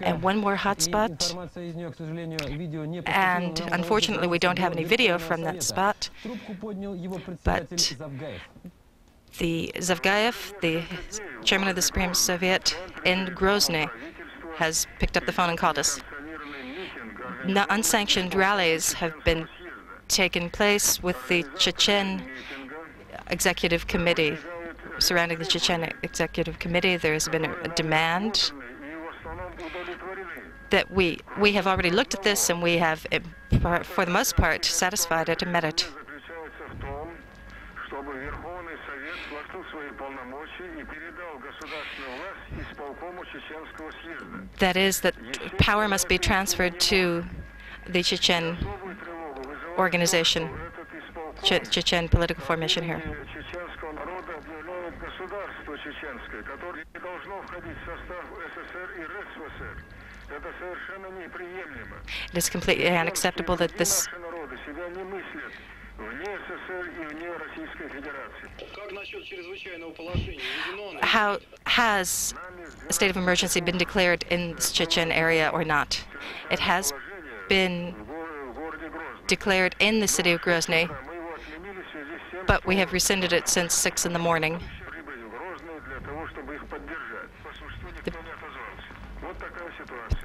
And one more hotspot, and unfortunately we don't have any video from that spot, but the Zavgaev, the chairman of the Supreme Soviet in Grozny, has picked up the phone and called us. Unsanctioned rallies have been taken place with the Chechen Executive Committee. Surrounding the Chechen Executive Committee, there has been a demand that we have already looked at this, and we have, for the most part, satisfied it and met it. That is, that power must be transferred to the Chechen organization, Chechen political formation here. It is completely unacceptable that this. How has a state of emergency been declared in the Chechen area or not? It has been declared in the city of Grozny, but we have rescinded it since 6 in the morning.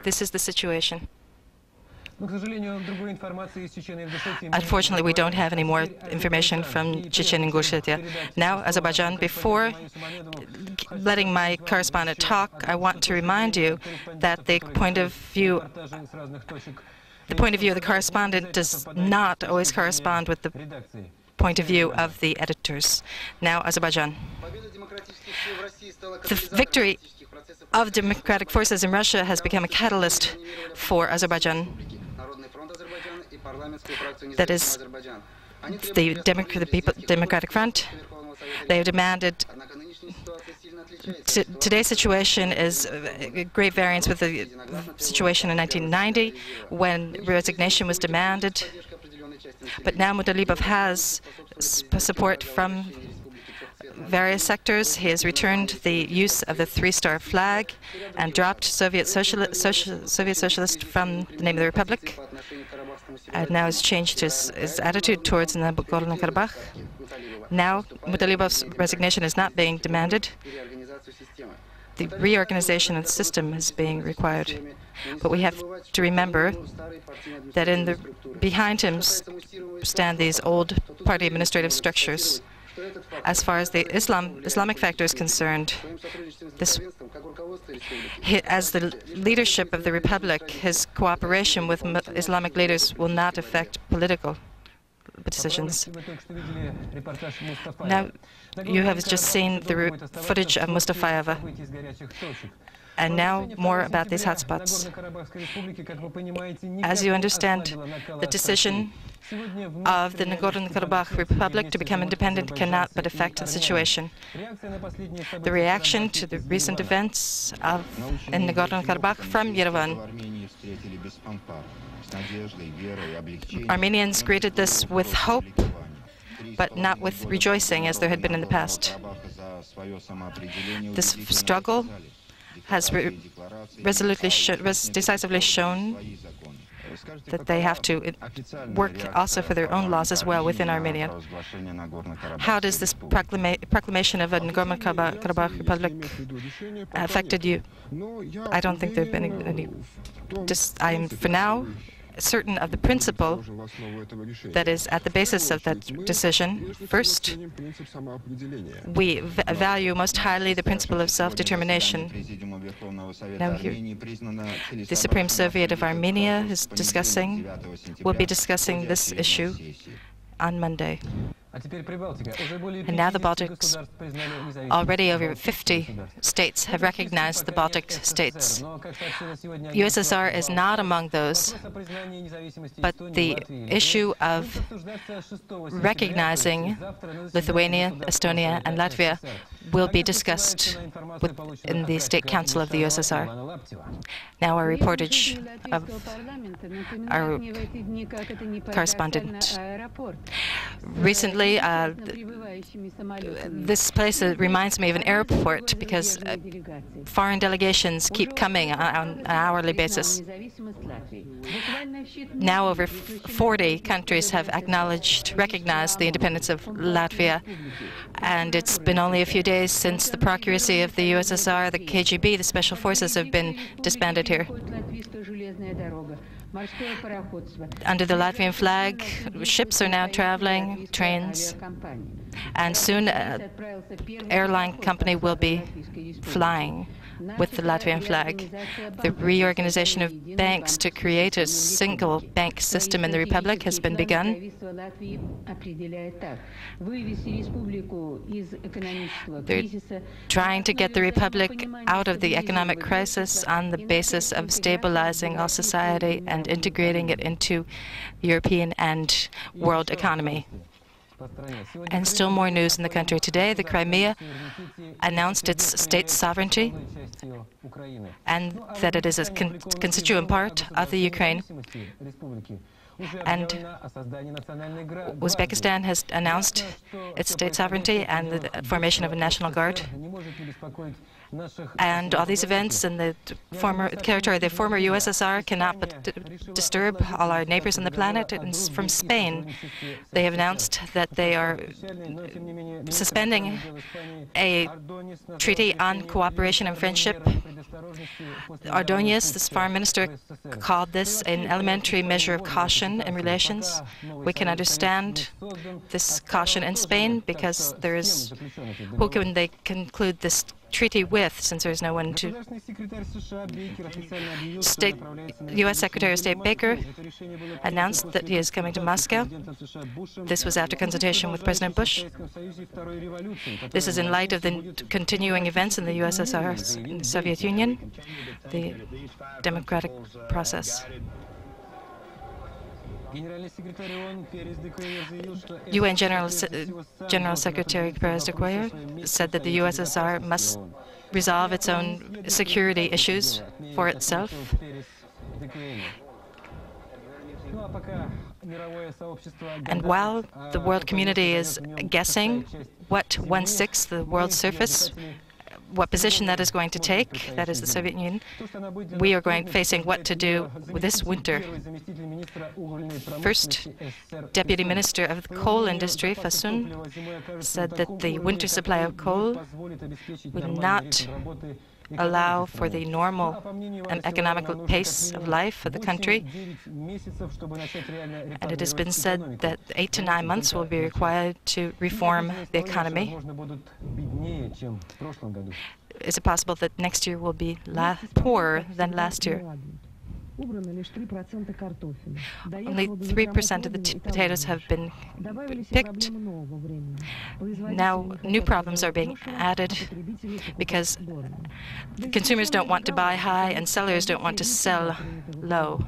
This is the situation. Unfortunately, we don't have any more information from Chechen and Ingushetia. Now, Azerbaijan, before letting my correspondent talk, I want to remind you that the point of view of the correspondent does not always correspond with the point of view of the editors. Now, Azerbaijan. The victory of democratic forces in Russia has become a catalyst for Azerbaijan. That is, the Democratic Front. They have demanded. Today's situation is a great variance with the situation in 1990, when resignation was demanded. But now Mutalibov has support from various sectors. He has returned the use of the three-star flag and dropped Soviet Socialist from the name of the Republic. And now has changed his attitude towards Nagorno-Karabakh. Now Mutalibov's resignation is not being demanded. The reorganization of the system is being required. But we have to remember that behind him stand these old party administrative structures. As far as the Islamic factor is concerned, as the leadership of the Republic, his cooperation with Islamic leaders will not affect political decisions. Now, you have just seen the footage of Mustafayeva. And now, more about these hotspots. As you understand, the decision of the Nagorno-Karabakh Republic to become independent cannot but affect the situation. The reaction to the recent events in Nagorno-Karabakh from Yerevan. Armenians greeted this with hope, but not with rejoicing as there had been in the past. This struggle has decisively shown that they have to work also for their own laws as well within Armenia. How does this proclamation of a Nagorno-Karabakh Republic affected you? I don't think there have been any. I am, for now, certain of the principle that is at the basis of that decision. First, we value most highly the principle of self-determination. Now here, the Supreme Soviet of Armenia will be discussing this issue on Monday. And now the Baltics, already over 50 states have recognized the Baltic states. USSR is not among those, but the issue of recognizing Lithuania, Estonia, and Latvia will be discussed in the State Council of the USSR. Now our reportage of our correspondent. Recently, Sadly, this place reminds me of an airport because foreign delegations keep coming on an hourly basis. Now over 40 countries have recognized the independence of Latvia, and it's been only a few days since the procuracy of the USSR, the KGB, the special forces have been disbanded here. Under the Latvian flag, ships are now traveling, trains, and soon an airline company will be flying with the Latvian flag. The reorganization of banks to create a single bank system in the Republic has been begun. They're trying to get the Republic out of the economic crisis on the basis of stabilizing all society and integrating it into European and world economy. And still more news in the country today. The Crimea announced its state sovereignty and that it is a constituent part of the Ukraine. And Uzbekistan has announced its state sovereignty and the formation of a national guard. And all these events in the former territory of the former USSR cannot but disturb all our neighbors on the planet. And from Spain, they have announced that they are suspending a treaty on cooperation and friendship. Ordóñez, this foreign minister, called this an elementary measure of caution in relations. We can understand this caution in Spain because there is, who can they conclude this treaty with, since there is no one to. U.S. Secretary of State Baker announced that he is coming to Moscow. This was after consultation with President Bush. This is in light of the continuing events in the USSR, in the Soviet Union, the democratic process. UN General Secretary Pérez de Cuellar said that the USSR must resolve its own security issues for itself. And while the world community is guessing what 1/6 the world's surface, what position that is going to take, that is the Soviet Union, we are facing what to do this winter. First Deputy Minister of the Coal Industry, Fasun, said that the winter supply of coal would not allow for the normal and economical pace of life for the country. And it has been said that 8 to 9 months will be required to reform the economy. Is it possible that next year will be poorer than last year? Only 3% of the potatoes have been picked. Now new problems are being added because consumers don't want to buy high and sellers don't want to sell low.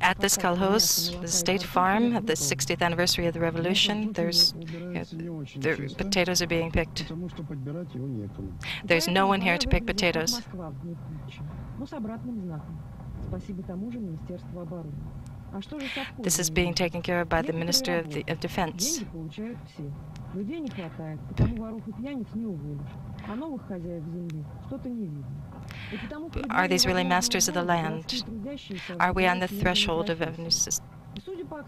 At this kolkhoz, the state farm, at the 60th anniversary of the revolution, the potatoes are being picked. There's no one here to pick potatoes. This is being taken care of by the Minister of Defense. Are these really masters of the land? Are we on the threshold of a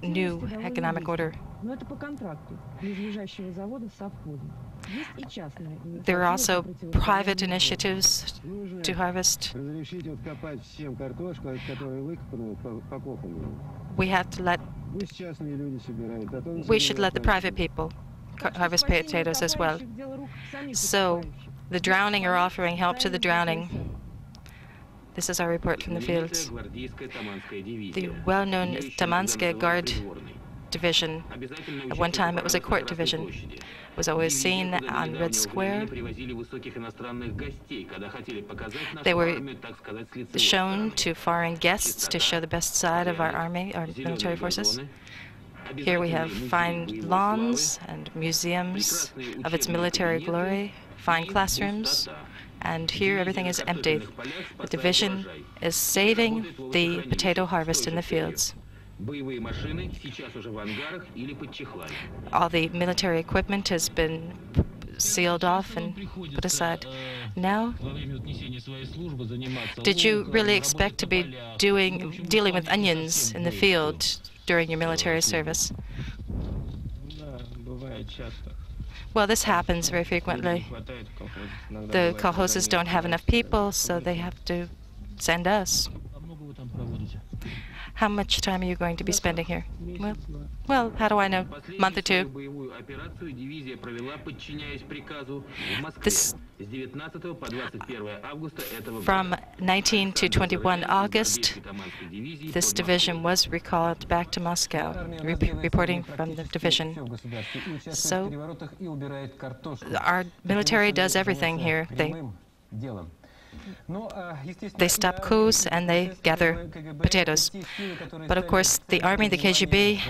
new economic order? There are also private initiatives to harvest. We should let the private people harvest potatoes as well. So the drowning are offering help to the drowning. This is our report from the fields. The well-known Tamanske Guard Division, at one time it was a court division, was always seen on Red Square. They were shown to foreign guests to show the best side of our army, our military forces. Here we have fine lawns and museums of its military glory, fine classrooms, and here everything is empty. The division is saving the potato harvest in the fields. All the military equipment has been sealed off and put aside. Now, did you really expect to be dealing with onions in the field during your military service? Well, this happens very frequently. The kolkhozes don't have enough people, so they have to send us. How much time are you going to be spending here? Well, how do I know? Month or two. From 19 to 21 August, this division was recalled back to Moscow, reporting from the division. So our military does everything here. They stop coups and they gather potatoes. But of course, the army, the KGB,